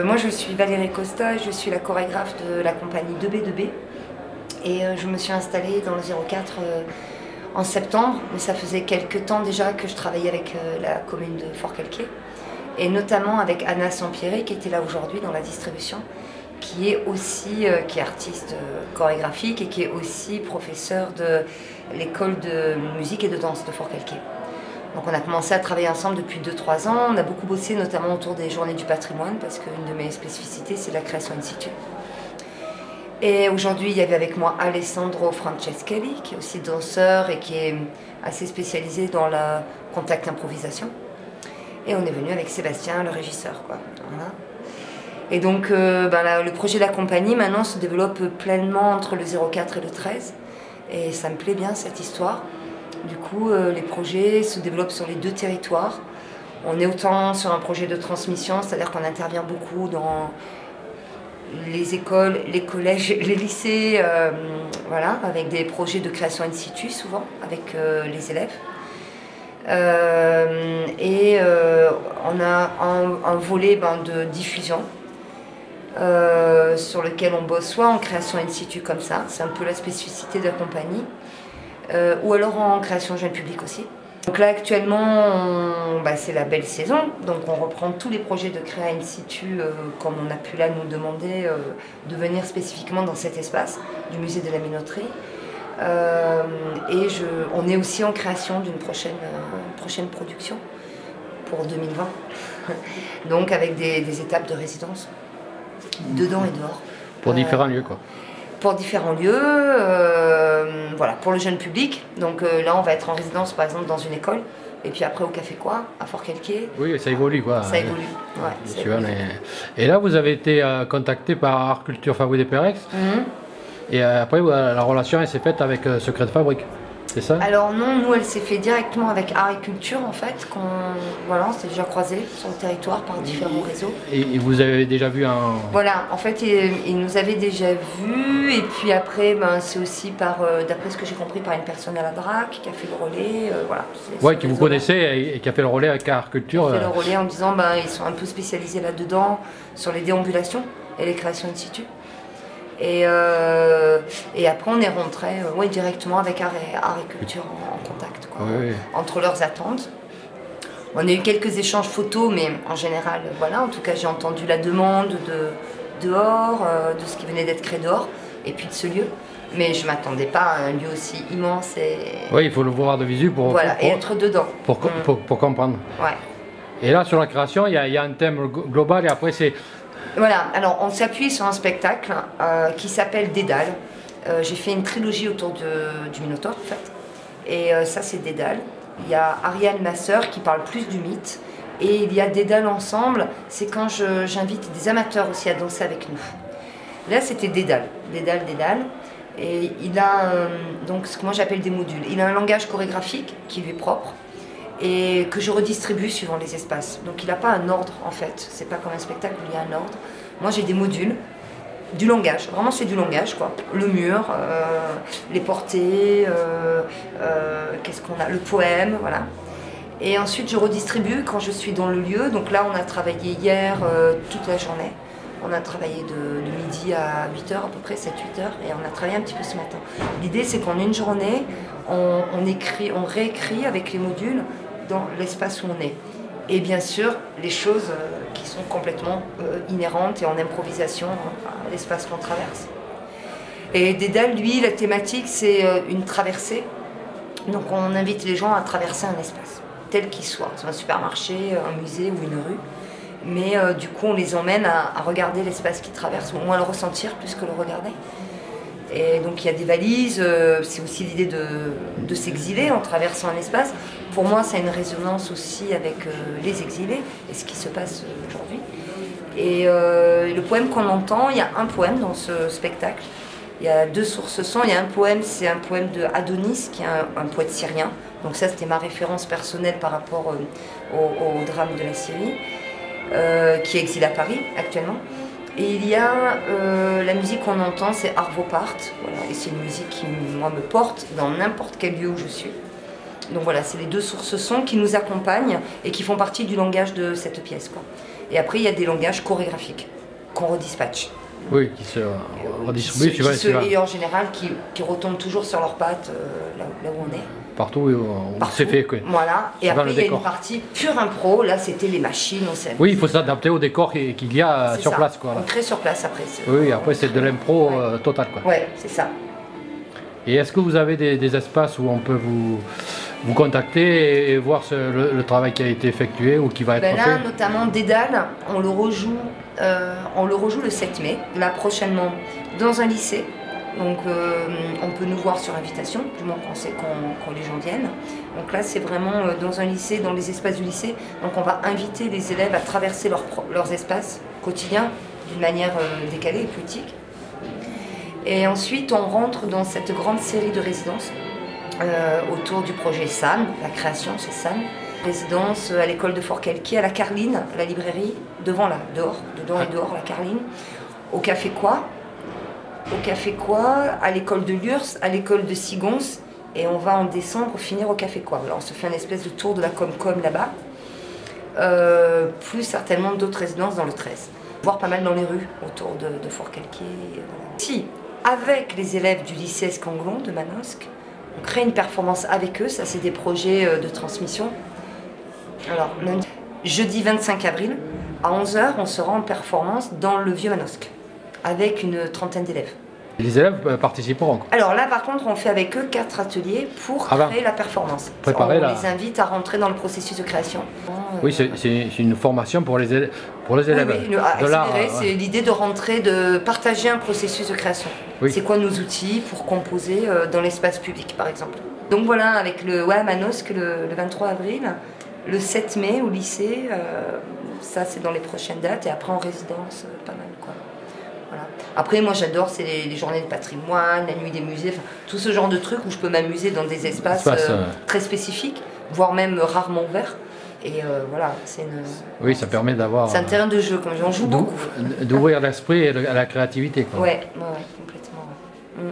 moi je suis Valérie Costa, je suis la chorégraphe de la compagnie 2B2B et je me suis installée dans le 04 en septembre, mais ça faisait quelques temps déjà que je travaillais avec la commune de Forcalquier et notamment avec Anna Sampieri qui était là aujourd'hui dans la distribution, qui est aussi qui est artiste chorégraphique et qui est aussi professeur de l'école de musique et de danse de Forcalquier. Donc on a commencé à travailler ensemble depuis 2-3 ans, on a beaucoup bossé notamment autour des journées du patrimoine parce qu'une de mes spécificités c'est la création in situ. Et aujourd'hui il y avait avec moi Alessandro Franceschelli qui est aussi danseur et qui est assez spécialisé dans la contact improvisation. Et on est venu avec Sébastien, le régisseur, quoi. Voilà. Et donc le projet de la compagnie maintenant se développe pleinement entre le 04 et le 13 et ça me plaît bien cette histoire. Du coup, les projets se développent sur les deux territoires. On est autant sur un projet de transmission, c'est-à-dire qu'on intervient beaucoup dans les écoles, les collèges, les lycées, voilà, avec des projets de création in situ souvent, avec les élèves. On a un volet de diffusion sur lequel on bosse soit en création in situ comme ça, c'est un peu la spécificité de la compagnie, ou alors en création jeune public aussi. Donc là actuellement c'est la belle saison, donc on reprend tous les projets de créa in situ comme on a pu là nous demander de venir spécifiquement dans cet espace du musée de la minoterie. On est aussi en création d'une prochaine production pour 2020, donc avec des étapes de résidence dedans et dehors. Pour différents lieux quoi. Pour différents lieux, voilà, pour le jeune public. Donc là, on va être en résidence, par exemple, dans une école. Et puis après, au Café Quoi, à Forcalquier. Oui, ça évolue, quoi. Ça évolue, ouais. Bien sûr, et là, vous avez été contacté par Art Culture Fabrique des Pérex. Et après, la relation, elle s'est faite avec Secret de Fabrique. C'est ça? Alors non, nous elle s'est fait directement avec Art et Culture en fait, on s'est déjà croisés sur le territoire par différents réseaux. Et vous avez déjà vu un... Voilà, en fait ils nous avaient déjà vus et puis après c'est aussi d'après ce que j'ai compris, par une personne à la DRAC qui a fait le relais, voilà. Oui, qui vous connaissez et qui a fait le relais avec Art Culture. Qui a fait le relais en disant ils sont un peu spécialisés là-dedans, sur les déambulations et les créations in situ. Et après on est rentré directement avec Art et Culture en contact, quoi, oui. Entre leurs attentes. On a eu quelques échanges photos, mais en général, voilà, en tout cas j'ai entendu la demande de dehors, de ce qui venait d'être créé dehors, et puis de ce lieu. Mais je ne m'attendais pas à un lieu aussi immense. Oui, il faut le voir de visu pour être dedans. Pour comprendre. Ouais. Et là, sur la création, il y a un thème global et après c'est... Voilà, alors on s'appuie sur un spectacle qui s'appelle Dédale. J'ai fait une trilogie autour du Minotaure en fait. Et ça c'est Dédale. Il y a Ariane, ma sœur, qui parle plus du mythe. Et il y a Dédale ensemble, c'est quand j'invite des amateurs aussi à danser avec nous. Là c'était Dédale. Et il a donc ce que moi j'appelle des modules. Il a un langage chorégraphique qui lui est propre et que je redistribue suivant les espaces. Donc il n'a pas un ordre en fait, c'est pas comme un spectacle où il y a un ordre. Moi j'ai des modules, du langage, vraiment c'est du langage quoi. Le mur, les portées, qu'est-ce qu'on a, le poème, voilà. Et ensuite je redistribue quand je suis dans le lieu. Donc là on a travaillé hier toute la journée. On a travaillé de midi à 8h à peu près, 7-8h, et on a travaillé un petit peu ce matin. L'idée c'est qu'en une journée, on réécrit avec les modules dans l'espace où on est. Et bien sûr, les choses qui sont complètement inhérentes et en improvisation à l'espace qu'on traverse. Et Dédale, lui, la thématique, c'est une traversée. Donc on invite les gens à traverser un espace, tel qu'il soit, un supermarché, un musée ou une rue. Mais du coup, on les emmène à regarder l'espace qu'ils traversent, ou au moins le ressentir plus que le regarder. Et donc il y a des valises, c'est aussi l'idée de s'exiler en traversant un espace. Pour moi, ça a une résonance aussi avec les exilés et ce qui se passe aujourd'hui. Et le poème qu'on entend, il y a un poème dans ce spectacle. Il y a deux sources son. Il y a un poème, c'est un poème de Adonis, qui est un poète syrien. Donc ça, c'était ma référence personnelle par rapport au drame de la Syrie, qui est exilé à Paris actuellement. Et il y a la musique qu'on entend, c'est Arvo Part, voilà, et c'est une musique qui, moi, me porte dans n'importe quel lieu où je suis. Donc voilà, c'est les deux sources son qui nous accompagnent et qui font partie du langage de cette pièce, quoi. Et après, il y a des langages chorégraphiques qu'on redispatche. Oui, qui se redistribuent Et en général, qui retombent toujours sur leurs pattes, là où on est. Partout où c'est fait. Quoi. Voilà. Et après, il y a une partie pure impro. Là, c'était les machines. Oui, il faut s'adapter au décor qu'il y a sur place. Quoi, on crée sur place après. Oui, après, c'est de l'impro total. Oui, c'est ça. Et est-ce que vous avez des espaces où on peut vous contacter et voir le travail qui a été effectué ou qui va être fait? Là, notamment Dédale, on le rejoue le 7 mai, là prochainement, dans un lycée. Donc on peut nous voir sur invitation, du moins qu'on sait quand les gens viennent. Donc là, c'est vraiment dans un lycée, dans les espaces du lycée. Donc on va inviter les élèves à traverser leurs espaces quotidiens d'une manière décalée et poétique. Et ensuite, on rentre dans cette grande série de résidences autour du projet SAM, la création, c'est SAM. Résidence à l'école de Forcalquier, à la Carline, la librairie, dedans et dehors, la Carline, au Café Quoi, à l'école de Lurs, à l'école de Sigons, et on va en décembre finir au Café Quoi. Alors on se fait une espèce de tour de la Comcom là-bas, plus certainement d'autres résidences dans le 13. Voire pas mal dans les rues autour de Forcalquier. Voilà. Si, avec les élèves du lycée Escanglon de Manosque, on crée une performance avec eux, ça c'est des projets de transmission. Alors, jeudi 25 avril, à 11 h, on sera en performance dans le Vieux Manosque, avec une trentaine d'élèves. Les élèves participeront. Alors là, par contre, on fait avec eux 4 ateliers pour créer la performance. On les invite à rentrer dans le processus de création. Oui, c'est une formation pour les élèves. Oui, c'est l'idée de rentrer, de partager un processus de création. Oui. C'est quoi nos outils pour composer dans l'espace public, par exemple. Donc voilà, avec à Manosque le 23 avril, le 7 mai au lycée, ça c'est dans les prochaines dates, et après en résidence, pas mal quoi. Voilà. Après, moi j'adore, c'est les journées de patrimoine, la nuit des musées, tout ce genre de trucs où je peux m'amuser dans des espaces très spécifiques, voire même rarement ouverts. Et voilà, c'est une. Oui, ça permet d'avoir. C'est un terrain de jeu, comme j'en joue beaucoup. D'ouvrir l'esprit et à la créativité. Ouais, complètement. Ouais.